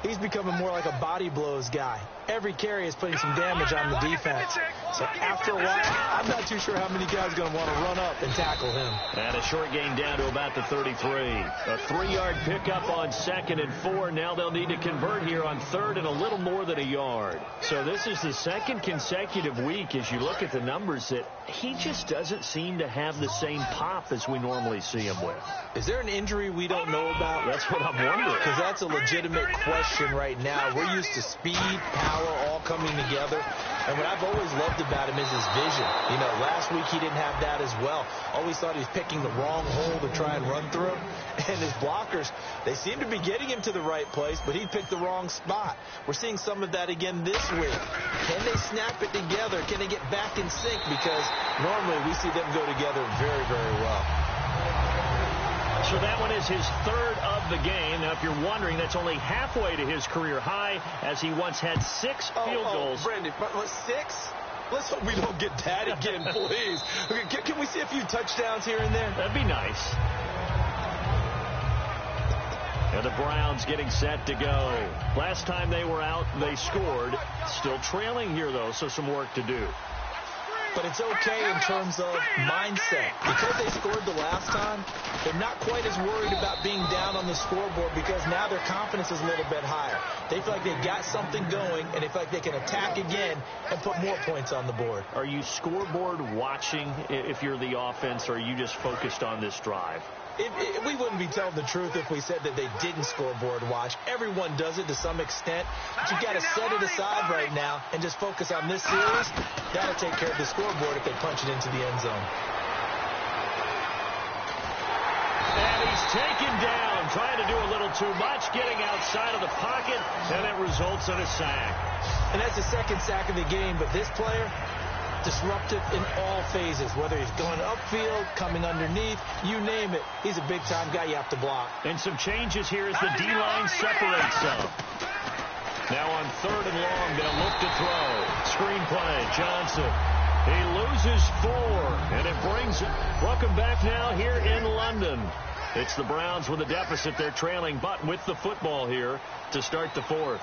he's becoming more like a body blows guy. Every carry is putting some damage on the defense. So after a while, I'm not too sure how many guys are going to want to run up and tackle him. And a short gain down to about the 33. A 3-yard pickup on 2nd and 4. Now they'll need to convert here on 3rd and a little more than a yard. So this is the 2nd consecutive week, as you look at the numbers, that he just doesn't seem to have the same pop as we normally see him with. Is there an injury we don't know about? That's what I'm wondering. Because that's a legitimate question right now. We're used to speed, power, all coming together. And what I've always loved about him is his vision. You know, last week he didn't have that as well. Always thought he was picking the wrong hole to try and run through. And his blockers, they seem to be getting him to the right place, but he picked the wrong spot. We're seeing some of that again this week. Can they snap it together? Can they get back in sync? Because normally we see them go together very, very well. So that one is his 3rd of the game. Now, if you're wondering, that's only halfway to his career high, as he once had 6 field goals. Brandon, 6? Let's hope we don't get that again, please. Okay, can we see a few touchdowns here and there? That'd be nice. And the Browns getting set to go. Last time they were out, they scored. Still trailing here, though, so some work to do. But it's okay in terms of mindset. Because they scored the last time, they're not quite as worried about being down on the scoreboard because now their confidence is a little bit higher. They feel like they've got something going, and they feel like they can attack again and put more points on the board. Are you scoreboard watching if you're the offense, or are you just focused on this drive? We wouldn't be telling the truth if we said that they didn't scoreboard watch. Everyone does it to some extent. But you've got to set it aside right now and just focus on this series. That'll take care of the scoreboard if they punch it into the end zone. And he's taken down, trying to do a little too much, getting outside of the pocket, and it results in a sack. And that's the second sack of the game, but this player, disruptive in all phases, whether he's going upfield, coming underneath, you name it. He's a big-time guy you have to block. And some changes here as the D-line separates some. Now on 3rd and long, they'll look to throw. Screen play, Johnson. He loses 4, and it brings it. Welcome back now here in London. It's the Browns with a deficit. They're trailing, but with the football here to start the 4th.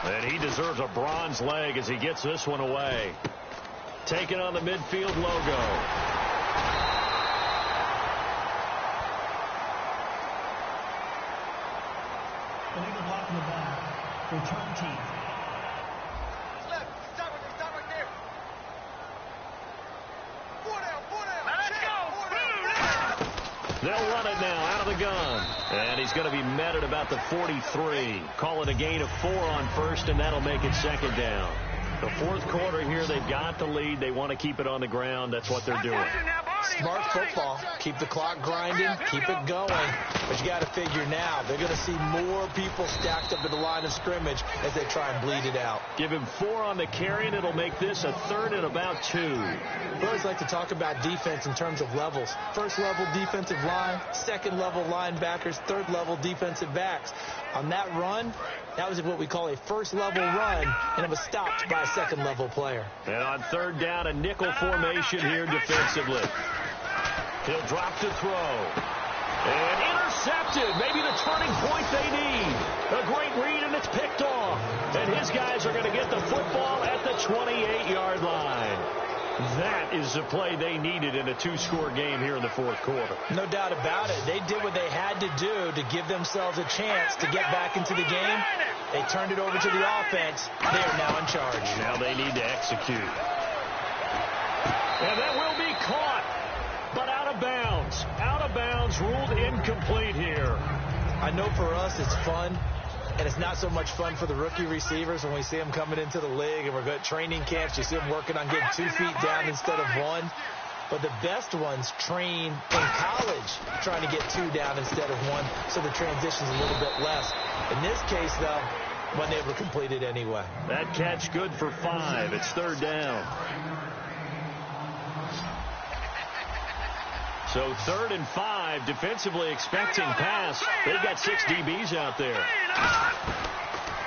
And he deserves a bronze leg as he gets this one away. Taking on the midfield logo. Illegal block in the back. Return team. Left. Stop right there. 4 down. Let's go. They'll run it now out of the gun. And he's going to be met at about the 43. Call it a gain of 4 on first, and that'll make it 2nd down. The 4th quarter here, they've got the lead. They want to keep it on the ground. That's what they're doing. Smart football. Keep the clock grinding. Keep it going. But you got to figure now, they're going to see more people stacked up at the line of scrimmage as they try and bleed it out. Give him 4 on the carry, and it'll make this a 3rd and about 2. We always like to talk about defense in terms of levels. 1st level defensive line, 2nd level linebackers, 3rd level defensive backs. On that run, that was what we call a 1st level run, and it was stopped by a 2nd level player. And on 3rd down, a nickel formation here defensively. He'll drop to throw. And intercepted. Maybe the turning point they need. A great read, and it's picked off. And his guys are going to get the football at the 28-yard line. That is the play they needed in a 2-score game here in the 4th quarter. No doubt about it. They did what they had to do to give themselves a chance to get back into the game. They turned it over to the offense. They are now in charge. Now they need to execute. And that will be caught, but out of bounds. Out of bounds, ruled incomplete here. I know for us it's fun. And it's not so much fun for the rookie receivers when we see them coming into the league and we're good training camps. You see them working on getting 2 feet down instead of 1. But the best ones train in college trying to get 2 down instead of 1, so the transition's a little bit less. In this case, though, when they were completed anyway. That catch good for 5. It's 3rd down. So 3rd and 5, defensively expecting pass. They've got 6 DBs out there.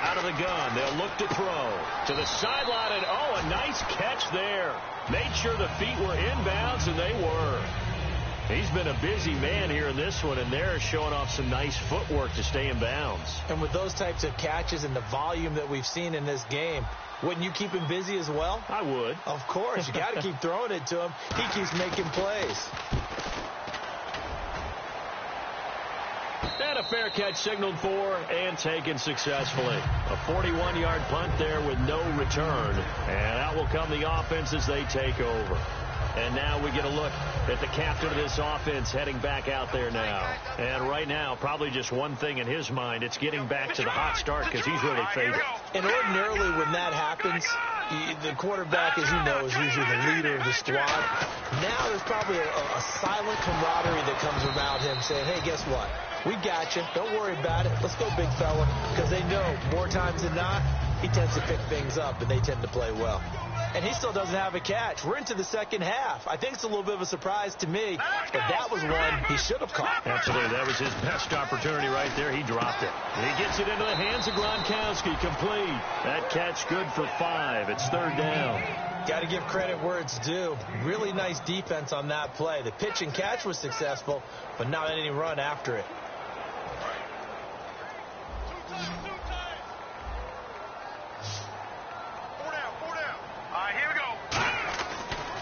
Out of the gun, they'll look to throw. To the sideline, and a nice catch there. Made sure the feet were inbounds, and they were. He's been a busy man here in this one, and they're showing off some nice footwork to stay in bounds. And with those types of catches and the volume that we've seen in this game, wouldn't you keep him busy as well? I would. Of course. You got to keep throwing it to him. He keeps making plays. And a fair catch signaled for and taken successfully. A 41-yard punt there with no return. And out will come the offense as they take over. And now we get a look at the captain of this offense heading back out there now. And right now, probably just one thing in his mind. It's getting back to the hot start because he's really faded. And ordinarily when that happens, the quarterback, as you know, is usually the leader of the squad. Now there's probably a silent camaraderie that comes around him saying, hey, guess what? We got you. Don't worry about it. Let's go, big fella. Because they know more times than not, he tends to pick things up, and they tend to play well. And he still doesn't have a catch. We're into the 2nd half. I think it's a little bit of a surprise to me, but that was one he should have caught. Absolutely. That was his best opportunity right there. He dropped it. He gets it into the hands of Gronkowski. Complete. That catch good for 5. It's 3rd down. Got to give credit where it's due. Really nice defense on that play. The pitch and catch was successful, but not any run after it.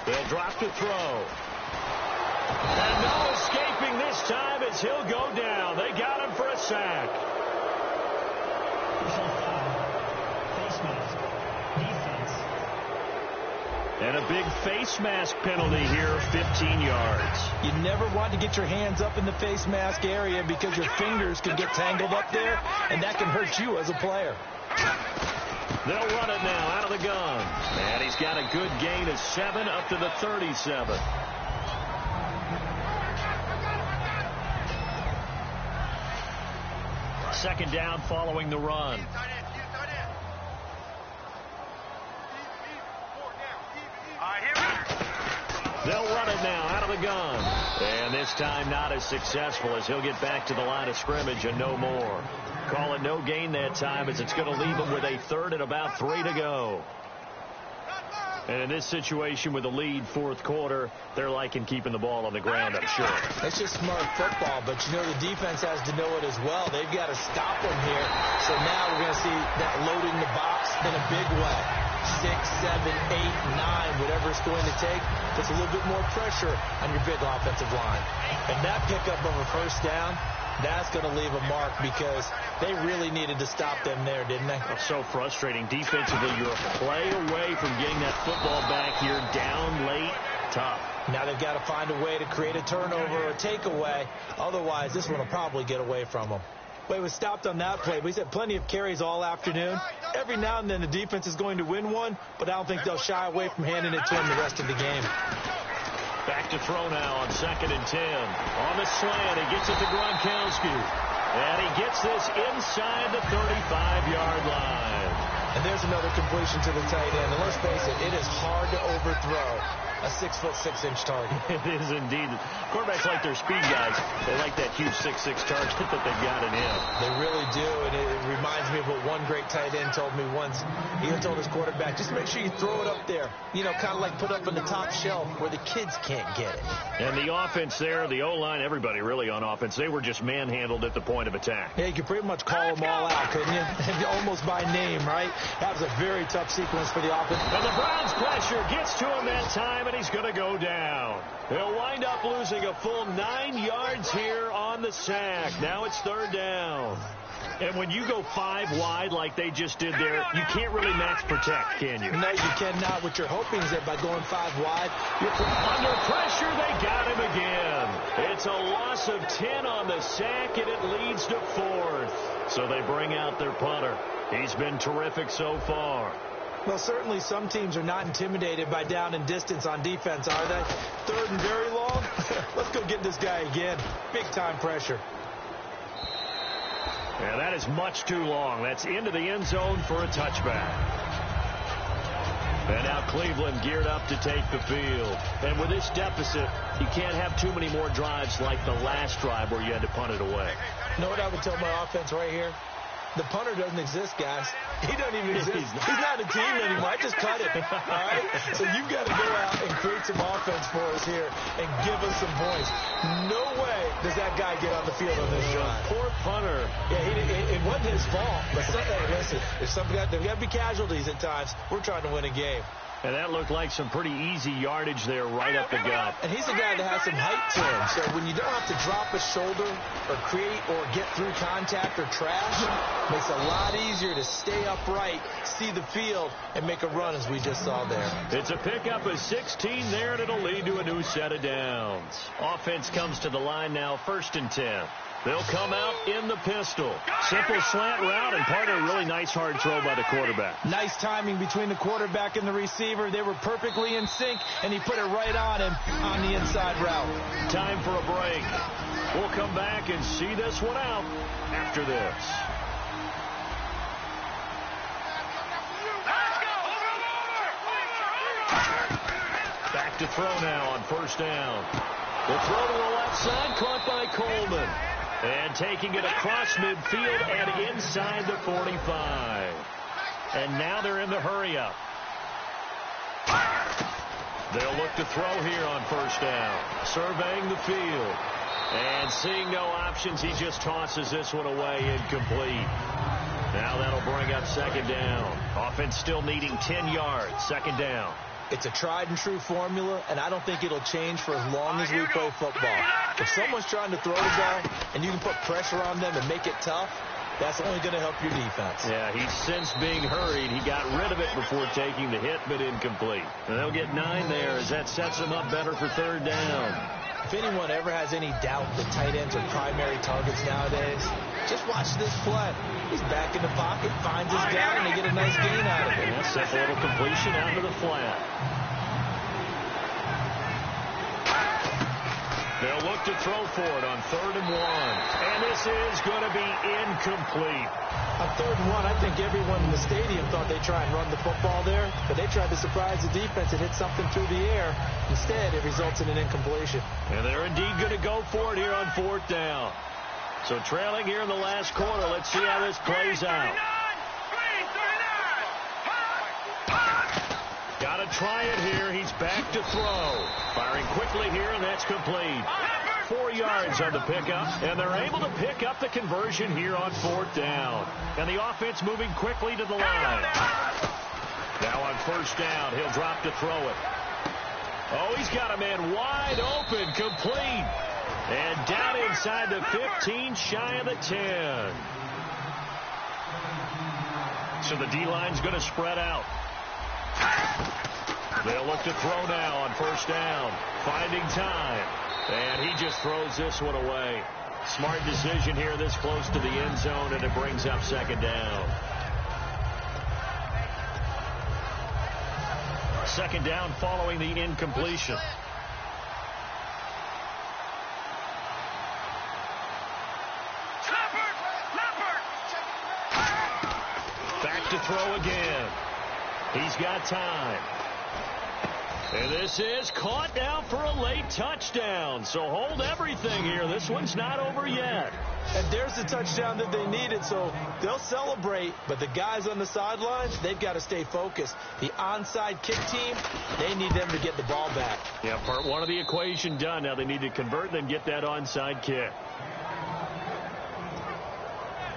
They'll drop to throw. And no escaping this time as he'll go down. They got him for a sack. Face mask. Defense. And a big face mask penalty here, 15 yards. You never want to get your hands up in the face mask area because your fingers can get tangled up there, and that can hurt you as a player. They'll run it now out of the gun. And he's got a good gain of 7 up to the 37. Second down following the run. They'll run it now out of the gun. And this time not as successful as he'll get back to the line of scrimmage and no more. Call it no gain that time as it's going to leave him with a third and about 3 to go. And in this situation with the lead fourth quarter, they're liking keeping the ball on the ground, I'm sure. It's just smart football, but you know the defense has to know it as well. They've got to stop them here. So now we're going to see that loading the box in a big way. 6, 7, 8, 9, whatever it's going to take. Just a little bit more pressure on your big offensive line. And that pickup of a first down, that's going to leave a mark because they really needed to stop them there, didn't they? It's so frustrating. Defensively, you're a play away from getting that football back here down late. Tough. Now they've got to find a way to create a turnover or takeaway. Otherwise, this one will probably get away from them. Well, he was stopped on that play. He's had plenty of carries all afternoon. Every now and then the defense is going to win one, but I don't think they'll shy away from handing it to him the rest of the game. Back to throw now on 2nd and 10. On the slant, he gets it to Gronkowski. And he gets this inside the 35-yard line. And there's another completion to the tight end. And let's face it, it is hard to overthrow a 6'6" target. It is indeed. Quarterbacks like their speed guys. They like that huge 6'6" target that they've got in him. They really do, and it reminds me of what one great tight end told me once. He told his quarterback, just make sure you throw it up there. You know, kind of like put up on the top shelf where the kids can't get it. And the offense there, the O-line, everybody really on offense, they were just manhandled at the point of attack. Yeah, you could pretty much call them all out, couldn't you? Almost by name, right? That was a very tough sequence for the offense. And the Browns' pressure gets to him that time, and he's going to go down. He'll wind up losing a full 9 yards here on the sack. Now it's 3rd down. And when you go 5 wide like they just did there, you can't really max protect, can you? No, you cannot. What you're hoping is that by going 5 wide, you're under pressure. They got him again. It's a loss of 10 on the sack, and it leads to 4th. So they bring out their punter. He's been terrific so far. Well, certainly some teams are not intimidated by down and distance on defense, are they? 3rd and very long? Let's go get this guy again. Big-time pressure. Yeah, that is much too long. That's into the end zone for a touchback. And now Cleveland geared up to take the field. And with this deficit, you can't have too many more drives like the last drive where you had to punt it away. You know what I would tell my offense right here? The punter doesn't exist, guys. He doesn't even exist. He's not a team anymore. I just cut it. All right? So you've got to go out and create some offense for us here and give us some points. No way does that guy get on the field on this drive. Poor punter. Yeah, it wasn't his fault. But hey, listen, there's got to be casualties at times. We're trying to win a game. And that looked like some pretty easy yardage there right up the gut. And he's a guy that has some height to him. So when you don't have to drop a shoulder or create or get through contact or trash, it makes it a lot easier to stay upright, see the field, and make a run as we just saw there. It's a pickup of 16 there, and it'll lead to a new set of downs. Offense comes to the line now, 1st and 10. They'll come out in the pistol. Simple slant route, and part of a really nice hard throw by the quarterback. Nice timing between the quarterback and the receiver. They were perfectly in sync, and he put it right on him on the inside route. Time for a break. We'll come back and see this one out after this. Back to throw now on 1st down. The throw to the left side, caught by Coleman. And taking it across midfield and inside the 45. And now they're in the hurry-up. They'll look to throw here on 1st down. Surveying the field. And seeing no options, he just tosses this one away, incomplete. Now that'll bring up 2nd down. Offense still needing 10 yards, 2nd down. It's a tried-and-true formula, and I don't think it'll change for as long as we play football. If someone's trying to throw the ball and you can put pressure on them and make it tough, that's only going to help your defense. Yeah, he's since being hurried. He got rid of it before taking the hit, but incomplete. And they'll get 9 there as that sets him up better for 3rd down. If anyone ever has any doubt that tight ends are primary targets nowadays, just watch this play. He's back in the pocket, finds his guy, and they get a nice gain out of it. And that's a little completion out to the flat. They'll look to throw for it on 3rd and 1. And this is going to be incomplete. On 3rd and 1, I think everyone in the stadium thought they'd try and run the football there, but they tried to surprise the defense and hit something through the air. Instead, it results in an incompletion. And they're indeed going to go for it here on 4th down. So trailing here in the last quarter, let's see how this plays out. Got to try it here. He's back to throw. Firing quickly here, and that's complete. 4 yards on the pickup, and they're able to pick up the conversion here on 4th down. And the offense moving quickly to the line. Now on 1st down, he'll drop to throw it. Oh, he's got a man wide open, complete. And down inside the 15, shy of the 10. So the D-line's going to spread out. They'll look to throw now on 1st down. Finding time. And he just throws this one away. Smart decision here this close to the end zone, and it brings up 2nd down. 2nd down following the incompletion. Back to throw again. He's got time. And this is caught now for a late touchdown. So hold everything here. This one's not over yet. And there's the touchdown that they needed, so they'll celebrate. But the guys on the sidelines, they've got to stay focused. The onside kick team, they need them to get the ball back. Yeah, part 1 of the equation done. Now they need to convert and get that onside kick.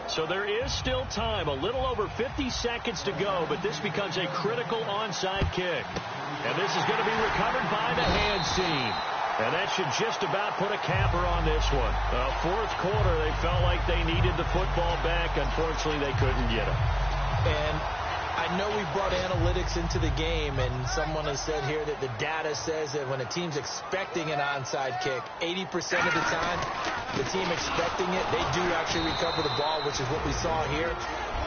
So there is still time, a little over 50 seconds to go, but this becomes a critical onside kick. And this is going to be recovered by the hands team. And that should just about put a capper on this one. 4th quarter, they felt like they needed the football back. Unfortunately, they couldn't get it. And I know we brought analytics into the game, and someone has said here that the data says that when a team's expecting an onside kick, 80% of the time, the team expecting it, they do actually recover the ball, which is what we saw here.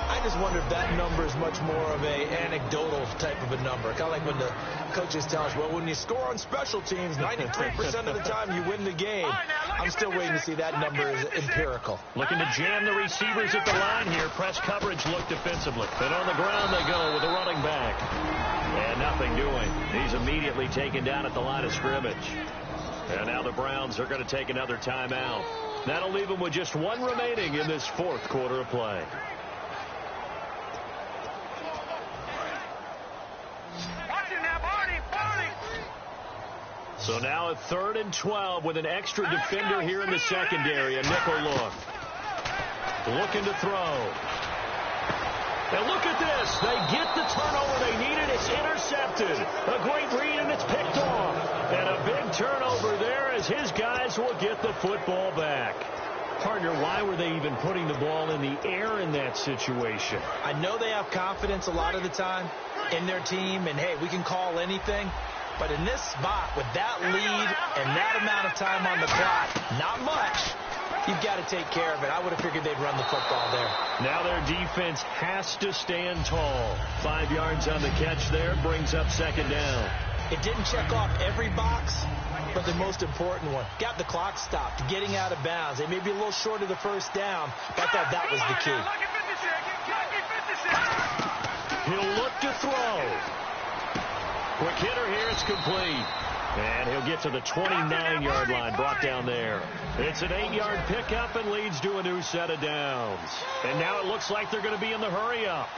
I just wonder if that number is much more of a anecdotal type of a number. Kind of like when the coaches tell us, well, when you score on special teams, 93% of the time you win the game. I'm still waiting to see that number is empirical. Looking to jam the receivers at the line here. Press coverage look defensively. And on the ground they go with the running back. And nothing doing. He's immediately taken down at the line of scrimmage. And now the Browns are going to take another timeout. That'll leave them with just 1 remaining in this 4th quarter of play. So now at 3rd and 12 with an extra defender here in the secondary. A nickel look. Looking to throw. And look at this. They get the turnover they needed. It's intercepted. A great read, and it's picked off. And a big turnover there as his guys will get the football back. Partner, why were they even putting the ball in the air in that situation? I know they have confidence a lot of the time in their team, and, hey, we can call anything. But in this spot, with that lead and that amount of time on the clock, not much, you've got to take care of it. I would have figured they'd run the football there. Now their defense has to stand tall. 5 yards on the catch there, brings up 2nd down. It didn't check off every box, but the most important one. Got the clock stopped, getting out of bounds. They may be a little short of the 1st down, but I thought that was the key. He'll look to throw. Quick hitter here, it's complete. And he'll get to the 29-yard line, brought down there. It's an 8-yard pickup and leads to a new set of downs. And now it looks like they're going to be in the hurry-up.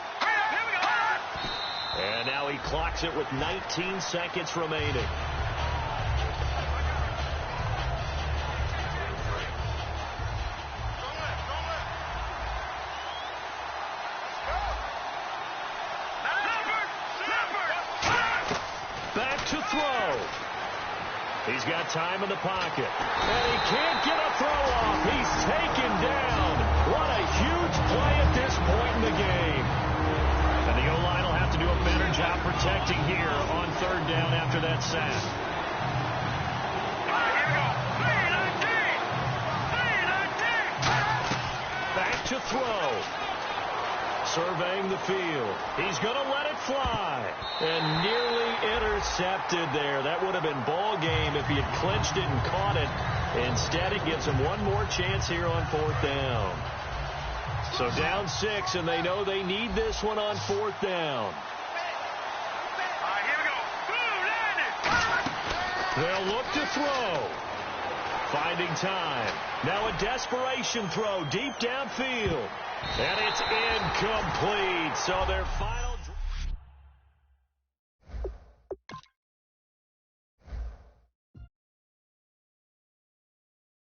And now he clocks it with 19 seconds remaining. He's got time in the pocket. And he can't get a throw off. He's taken down. What a huge play at this point in the game. And the O-line will have to do a better job protecting here on 3rd down after that sack. throw. Surveying the field. He's going to let it fly. And nearly intercepted there. That would have been ball game if he had clinched it and caught it. Instead, it gives him one more chance here on 4th down. So down 6, and they know they need this one on 4th down. All right, here we go. Boom, They'll look to throw. Finding time. Now a desperation throw deep downfield. And it's incomplete. So their final